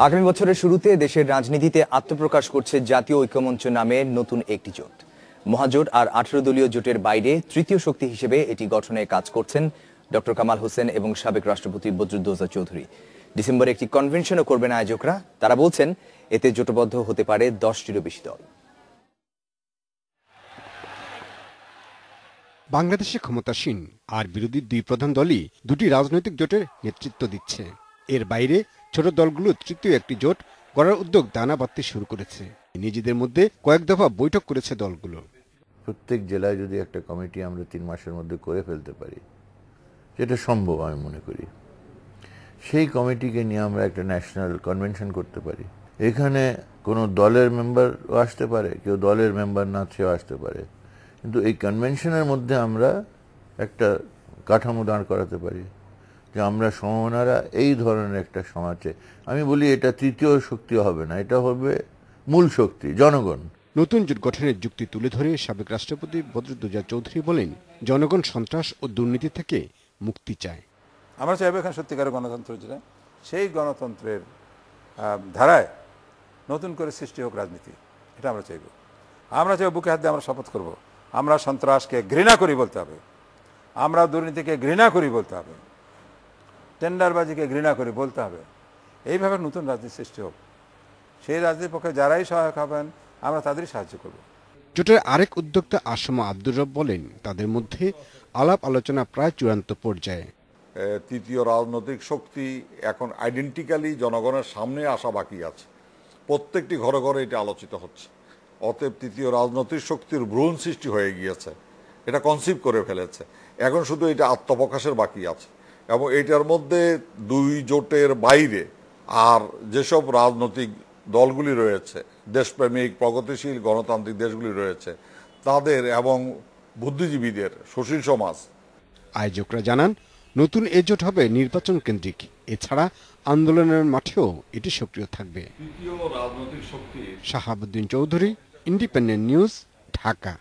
আগামী বছরের শুরুতে দেশের রাজনীতিতে আত্মপ্রকাশ করছে জাতীয় ঐক্যমঞ্চ নামে নতুন একটি জোট। মহাজোট আর 18 দলীয় জোটের বাইরে তৃতীয় শক্তি হিসেবে এটি গঠনে কাজ করছেন ডক্টর কামাল হোসেন এবং সাবেক রাষ্ট্রপতি বদরুদ্দোজা চৌধুরী। ডিসেম্বরে একটি কনভেনশনও করবেন আয়োজকরা। তারা বলছেন এতে জোটবদ্ধ হতে পারে 10টিরও বেশি দল। বাংলাদেশে ক্ষমতাসীন আর বিরোধী দুই প্রধান দলই দুটি রাজনৈতিক জোটের নেতৃত্ব দিচ্ছে। এর বাইরে ছোট দলগুলো তৃতীয় একটি জোট গড়ার উদ্যোগ দানা বাঁধতে শুরু করেছে। নিজেদের মধ্যে কয়েক দফা বৈঠক করেছে দলগুলো। প্রত্যেক জেলায় যদি একটা কমিটি আমরা 3 মাসের মধ্যে করে ফেলতে পারি, যেটা সম্ভব আমি মনে করি, সেই কমিটিকে নিয়ে আমরা একটা ন্যাশনাল কনভেনশন করতে পারি। এখানে কোনো দলের মেম্বারও আসতে পারে, কেউ দলের মেম্বার না সেও আসতে পারে, কিন্তু এই কনভেনশনের মধ্যে আমরা একটা কাঠামো দাঁড় করাতে পারি যে আমরা সমমনারা এই ধরনের একটা সমাজে, আমি বলি এটা তৃতীয় শক্তি হবে না, এটা হবে মূল শক্তি, জনগণ। নতুন জোট গঠনের যুক্তি তুলে ধরে সাবেক রাষ্ট্রপতি বদরুদ্দোজা চৌধুরী বলেন, জনগণ সন্ত্রাস ও দুর্নীতি থেকে মুক্তি চায়। আমরা চাইব এখানে সত্যিকারের গণতন্ত্র যেটা, সেই গণতন্ত্রের ধারায় নতুন করে সৃষ্টি হোক রাজনীতি, এটা আমরা চাইব। আমরা চাইব বুকে হাত দিয়ে আমরা শপথ করব, আমরা সন্ত্রাসকে ঘৃণা করি বলতে হবে, আমরা দুর্নীতিকে ঘৃণা করি বলতে হবে, টেন্ডারবাজিকে ঘৃণা করি বলতে হবে। এইভাবে নতুন রাজনীতি সৃষ্টি হোক। সেই রাজনীতির পক্ষে যারাই সহায়ক হবেন আমরা তাদেরই সাহায্য করব। জোটের আরেক উদ্যোক্তা আসমা আব্দুর রব বলেন, তাদের মধ্যে আলাপ আলোচনা প্রায় চূড়ান্ত পর্যায়ে। তৃতীয় রাজনৈতিক শক্তি এখন আইডেন্টিক্যালি জনগণের সামনে আসা বাকি আছে। প্রত্যেকটি ঘরে ঘরে এটা আলোচিত হচ্ছে। অতএব তৃতীয় রাজনৈতিক শক্তির ভ্রূণ সৃষ্টি হয়ে গিয়েছে, এটা কনসিভ করে ফেলেছে। এখন শুধু এটা আত্মপ্রকাশের বাকি আছে, এবং এটার মধ্যে দুই জোটের বাইরে আর যেসব রাজনৈতিক দলগুলি রয়েছে, দেশপ্রেমিক প্রগতিশীল গণতান্ত্রিক দেশগুলি রয়েছে, তাদের এবং বুদ্ধিজীবীদের, সুশীল সমাজ। আয়োজকরা জানান, নতুন এ জোট হবে নির্বাচন কেন্দ্রিক। এছাড়া আন্দোলনের মাঠেও এটি সক্রিয় থাকবে। তৃতীয় রাজনৈতিক শক্তি। Shahabuddin Chowdhury, independent news, Dhaka.